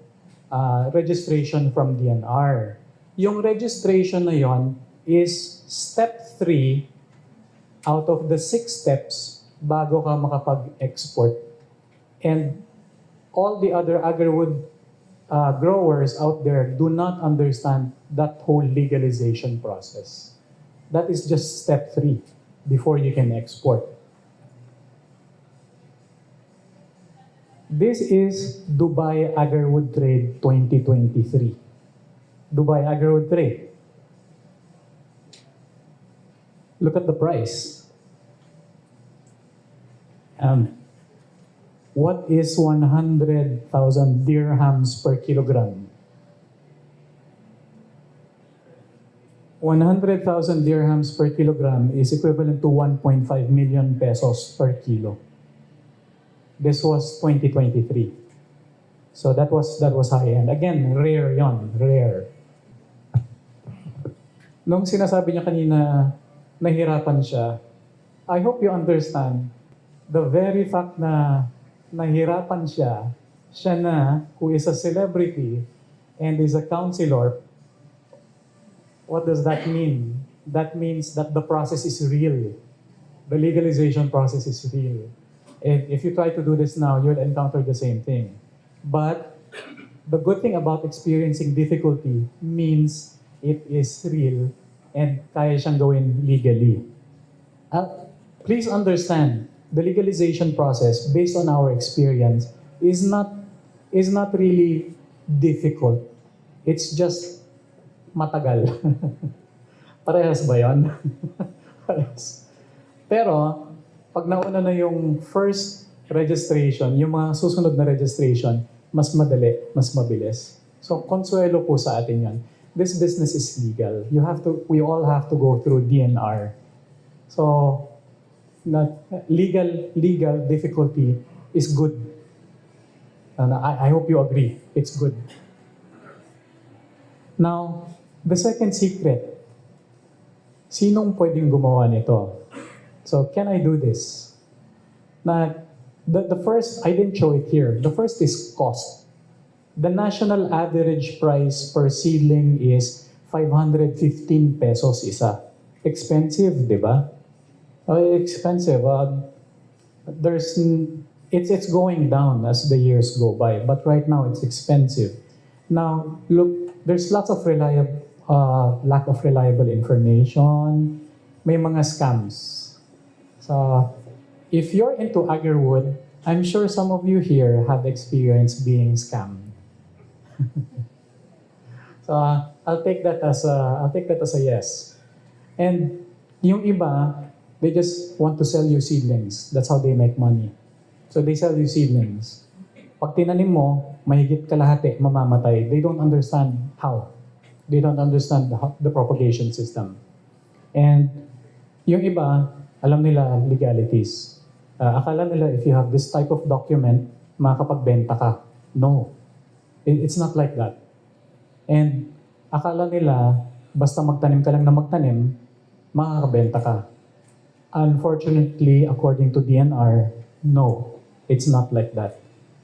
registration from DNR. Yung registration na yon is step 3 out of the 6 steps bago ka makapag-export. And all the other Agarwood growers out there do not understand that whole legalization process. That is just step 3 before you can export. This is Dubai Agarwood Trade 2023. Dubai Agarwood Trade. Look at the price. What is 100,000 dirhams per kilogram? 100,000 dirhams per kilogram is equivalent to 1.5 million pesos per kilo. This was 2023. So that was high end. Again, rare yon, rare. Nung sinasabi niya kanina, nahirapan siya, I hope you understand the very fact na nahirapan siya na, who is a celebrity and is a counselor, what does that mean? That means that the process is real. The legalization process is real. And if you try to do this now, you'll encounter the same thing. But the good thing about experiencing difficulty means it is real and kaya siyang gawin legally. Please understand, the legalization process, based on our experience, is not really difficult. It's just matagal. Parehas ba yun? Parehas. Pero, pag nauna na yung first registration, yung mga susunod na registration, mas madali, mas mabilis. So, konsuelo po sa atin yan. This business is legal. We all have to go through DNR. So, legal difficulty is good. And I hope you agree. It's good. Now, the second secret. Sinong pwedeng gumawa nito? So, can I do this? The first, I didn't show it here. The first is cost. The national average price per seedling is 515 pesos isa. Expensive, di ba? Expensive. It's going down as the years go by, but right now it's expensive. Now, look, there's lots of lack of reliable information. May mga scams. So, if you're into Agarwood, I'm sure some of you here have experienced being scammed. So, I'll take that as a yes. And yung iba, they just want to sell you seedlings. That's how they make money. So they sell you seedlings. Pag tinanim mo, mahigit kalahati, mamamatay. They don't understand how. They don't understand the propagation system. And yung iba, alam nila legalities. Akala nila if you have this type of document, makakapagbenta ka. No. It's not like that. And akala nila, basta magtanim ka lang na magtanim, makakabenta ka. Unfortunately, according to DNR, no, it's not like that.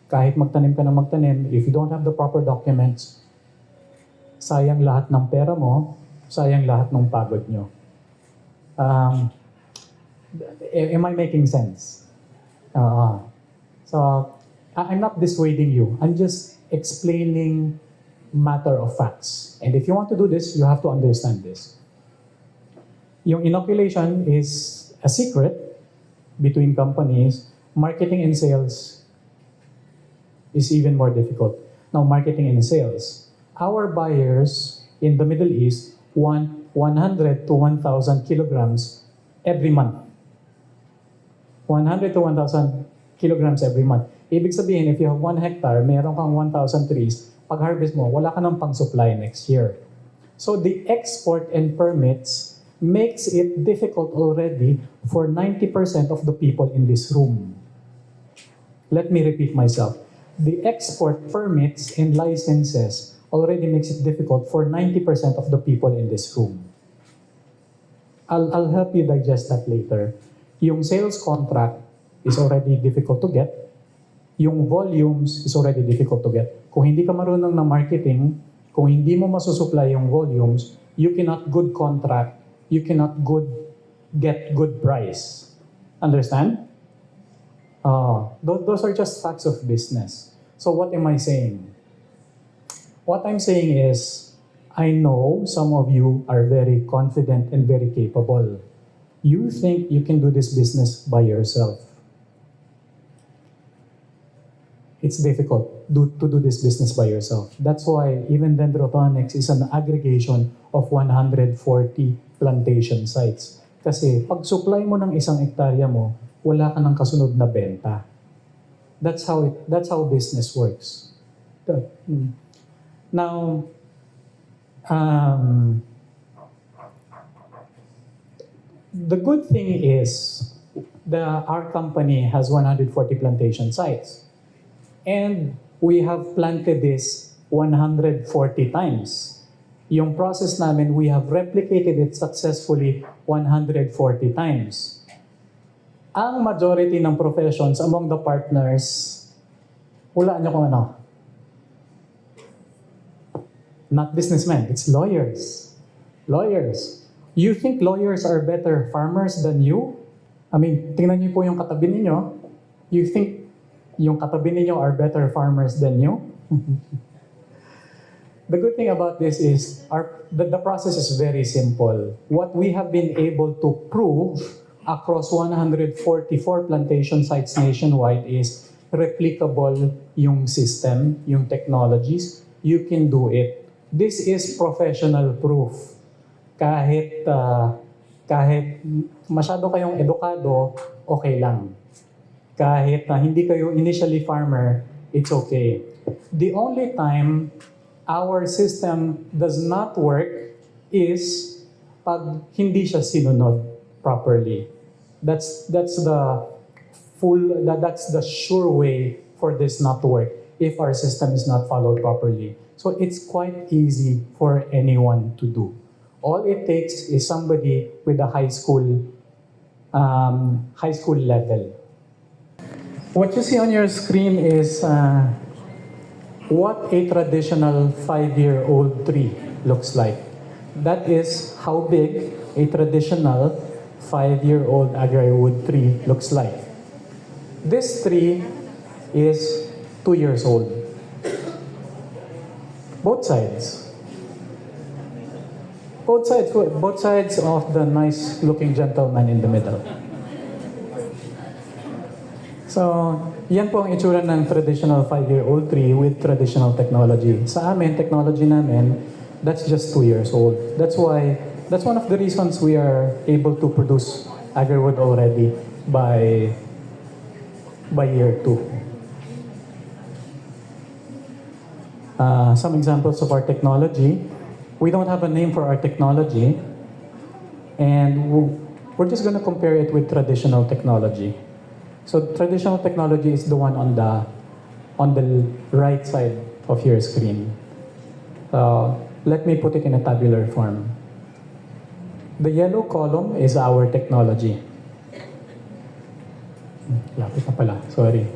Kahit magtanim ka na magtanim, if you don't have the proper documents, sayang lahat ng pera mo, sayang lahat ng pagod nyo. Am I making sense? So, I'm not dissuading you. I'm just explaining matter of facts. And if you want to do this, you have to understand this. Yung inoculation is a secret between companies. Marketing and sales is even more difficult. Now, marketing and sales. Our buyers in the Middle East want 100 to 1,000 kilograms every month. 100 to 1,000 kilograms every month. Ibig sabihin, if you have 1 hectare, meron kang 1,000 trees, pag-harvest mo, wala ka ng pang-supply next year. So the export and permits makes it difficult already for 90% of the people in this room. Let me repeat myself. The export permits and licenses already makes it difficult for 90% of the people in this room. I'll help you digest that later. Yung sales contract is already difficult to get. Yung volumes is already difficult to get. Kung hindi ka marunong ng marketing, kung hindi mo masusupply yung volumes, you cannot good contract, you cannot get good price. Understand? Those are just facts of business. So what am I saying? What I'm saying is, I know some of you are very confident and very capable. You think you can do this business by yourself. It's difficult to do this business by yourself. That's why even Dendrotonics is an aggregation of 140 plantation sites. Kasi pag supply mo ng 1 hektarya mo, wala ka ng kasunod na benta. That's how business works. Now, the good thing is our company has 140 plantation sites. And we have planted this 140 times. Yung process namin, we have replicated it successfully 140 times. Ang majority ng professions among the partners, hulaan nyo kung ano? Not businessmen, it's lawyers. Lawyers. You think lawyers are better farmers than you? I mean, tingnan niyo po yung katabi ninyo. You think yung katabi ninyo are better farmers than you? The good thing about this is the process is very simple. What we have been able to prove across 144 plantation sites nationwide is replicable yung system, yung technologies. You can do it. This is professional proof. Kahit masyado kayong edukado, okay lang. Kahit hindi kayo initially farmer, it's okay. The only time our system does not work is pag hindi siya sinunod properly. That's the sure way for this not to work if our system is not followed properly. So it's quite easy for anyone to do. All it takes is somebody with a high school level. What you see on your screen is what a traditional 5-year-old tree looks like. That is how big a traditional 5-year-old Agarwood tree looks like. This tree is 2 years old. Both sides. Both sides of the nice-looking gentleman in the middle. So, yan po ang itsura ng traditional 5-year-old tree with traditional technology. Sa amin, technology namin, that's just 2 years old. That's one of the reasons we are able to produce Agarwood already by year 2. Some examples of our technology. We don't have a name for our technology, and we're just going to compare it with traditional technology. So traditional technology is the one on the right side of your screen. Let me put it in a tabular form. The yellow column is our technology. Lapit na pala, sorry.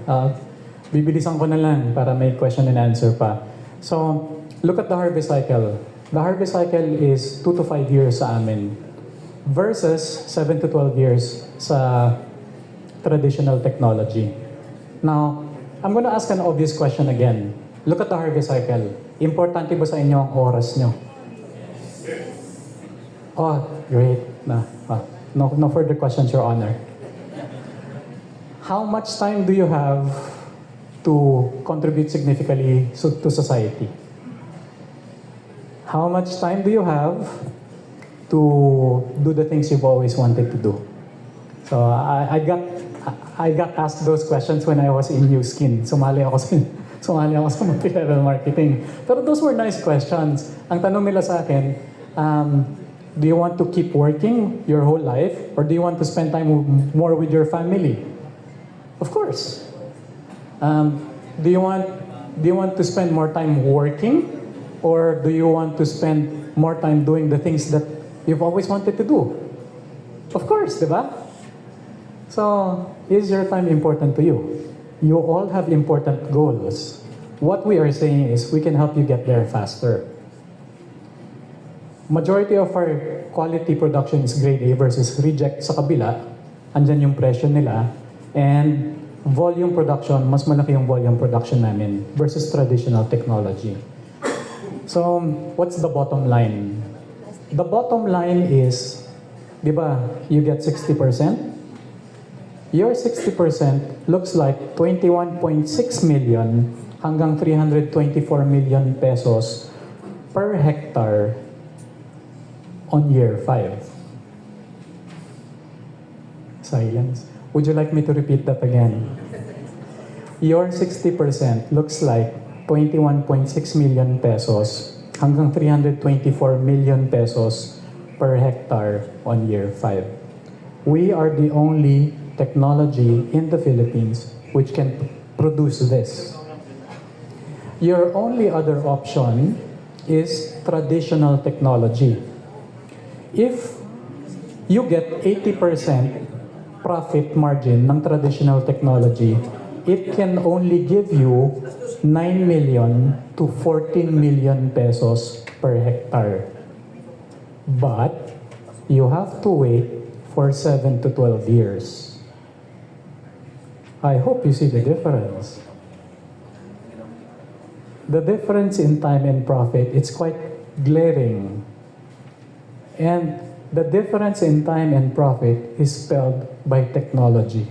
Bibilisan ko na lang para may question and answer pa. So, look at the harvest cycle. The harvest cycle is 2 to 5 years sa amin versus 7 to 12 years sa traditional technology. Now, I'm going to ask an obvious question again. Look at the harvest cycle. Importante ba sa inyo ang oras nyo? Oh, great. No further questions, Your Honor. How much time do you have to contribute significantly to society? How much time do you have to do the things you've always wanted to do? So I got asked those questions when I was in New Skin. Sumali ako sa multi-level marketing. Pero those were nice questions. Ang tanong nila sa akin, do you want to keep working your whole life or do you want to spend time more with your family? Of course. Do you want to spend more time working or do you want to spend more time doing the things that you've always wanted to do? Of course, di ba? So, is your time important to you? You all have important goals. What we are saying is we can help you get there faster. Majority of our quality production is grade A versus reject sa kabila. Andyan yung presyo nila. And volume production, mas malaki yung volume production namin versus traditional technology. So, what's the bottom line? The bottom line is, di ba, you get 60%? Your 60% looks like 21.6 million hanggang 324 million pesos per hectare on year 5. Silence. Would you like me to repeat that again? Your 60% looks like 21.6 million pesos hanggang 324 million pesos per hectare on year 5. We are the only technology in the Philippines which can produce this. Your only other option is traditional technology. If you get 80% profit margin ng traditional technology, it can only give you 9 million to 14 million pesos per hectare. But you have to wait for 7 to 12 years. I hope you see the difference. The difference in time and profit, it's quite glaring. And the difference in time and profit is spelled by technology.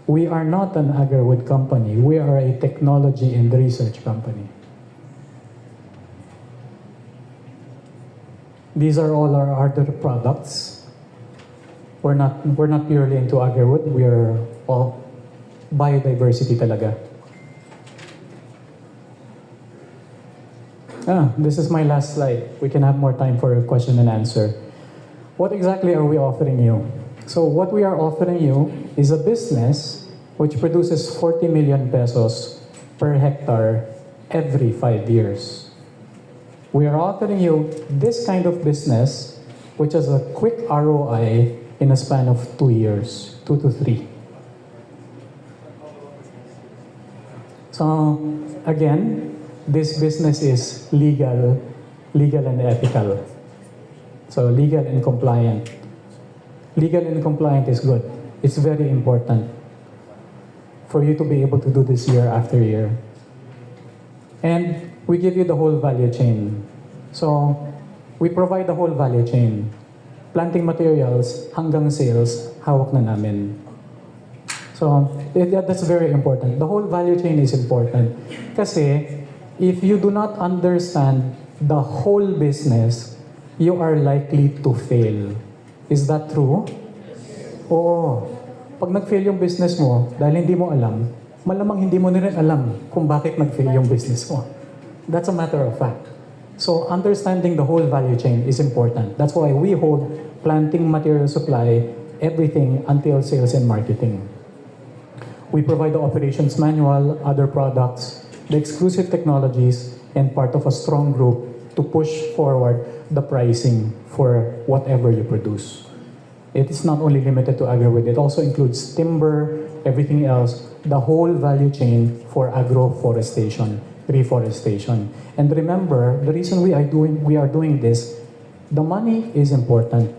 We are not an Agarwood company. We are a technology and research company. These are all our other products. We're not purely into Agarwood. We are all biodiversity talaga. This is my last slide. We can have more time for a question and answer. What exactly are we offering you? So what we are offering you is a business which produces 40 million pesos per hectare every 5 years. We are offering you this kind of business which has a quick ROI in a span of 2 years, 2 to 3. So, again, this business is legal and ethical. So, legal and compliant. Legal and compliant is good. It's very important for you to be able to do this year after year. And we give you the whole value chain. So, we provide the whole value chain. Planting materials hanggang sales, hawak na namin. So, that's very important. The whole value chain is important. Kasi, if you do not understand the whole business, you are likely to fail. Is that true? Oo. Pag nag-fail yung business mo, dahil hindi mo alam, malamang hindi mo na rin alam kung bakit nag-fail yung business mo. That's a matter of fact. So, understanding the whole value chain is important. That's why we hold planting material supply, everything until sales and marketing. We provide the operations manual, other products, the exclusive technologies, and part of a strong group to push forward the pricing for whatever you produce. It is not only limited to Agarwood, it also includes timber, everything else, the whole value chain for agroforestation, reforestation. And remember, the reason we are doing this, the money is important,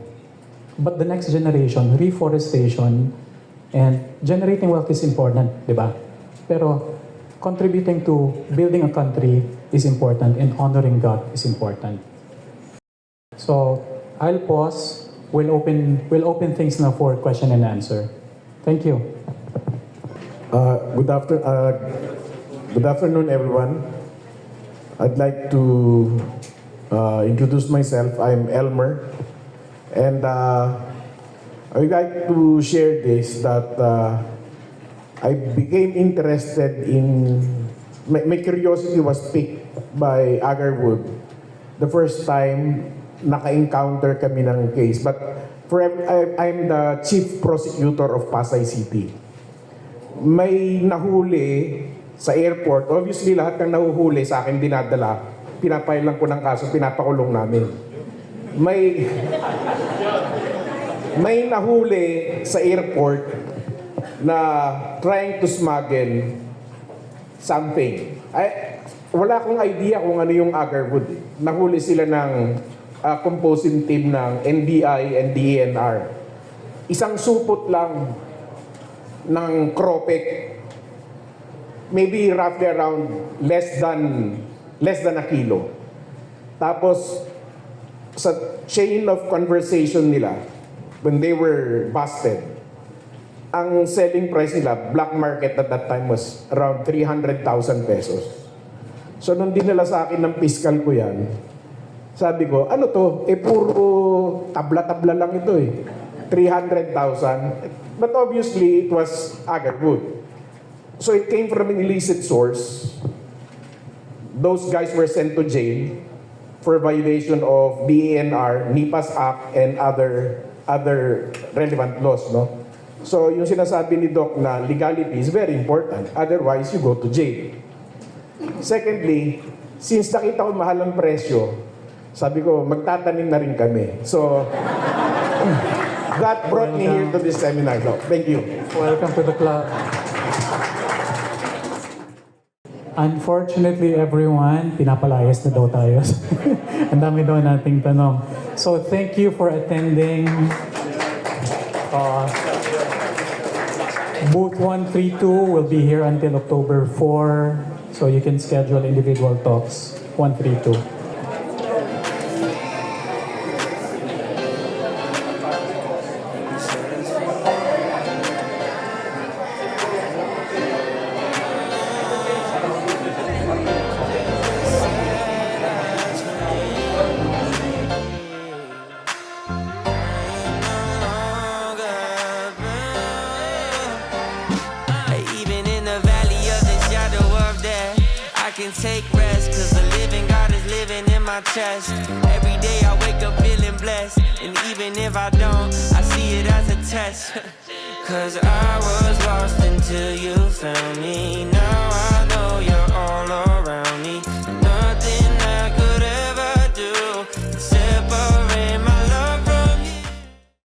but the next generation, reforestation, and generating wealth is important, di ba? Pero contributing to building a country is important and honoring God is important. So I'll pause. We'll open things now for question and answer. Thank you. Good afternoon, everyone. I'd like to introduce myself. I'm Elmer, and I'd like to share this that I became interested in. My curiosity was piqued by Agarwood the first time naka-encounter kami ng case. But I'm the chief prosecutor of Pasay City. May nahuli sa airport. Obviously, lahat ng nahuhuli sa akin dinadala. Pinapailan ko ng kaso, pinapakulong namin. May nahuli sa airport na trying to smuggle something. Wala akong idea kung ano yung Agarwood. Nahuli sila ng composing team ng NBI and DENR. Isang supot lang ng cropek, maybe roughly around less than a kilo. Tapos sa chain of conversation nila, when they were busted, ang selling price nila, black market at that time was around 300,000 pesos. So nung dinala sa akin ng fiscal ko yan, sabi ko, ano to? Puro tabla-tabla lang ito eh. 300,000. But obviously, it was Agarwood. So it came from an illicit source. Those guys were sent to jail for violation of DENR, NIPAS Act, and other relevant laws, no? So yung sinasabi ni Doc na legality is very important. Otherwise, you go to jail. Secondly, since nakita ko mahal ang presyo, sabi ko, magtatanim na rin kami. So, that brought me here to this seminar. So, thank you. Welcome to the club. Unfortunately, everyone, pinapalayas na daw tayo. Ang dami daw nating tanong. So, thank you for attending. Booth 132 will be here until October 4. So, you can schedule individual talks. 132. Take rest, cause the living God is living in my chest. Every day I wake up feeling blessed, and even if I don't, I see it as a test. Cause I was lost until you found me. Now I know you're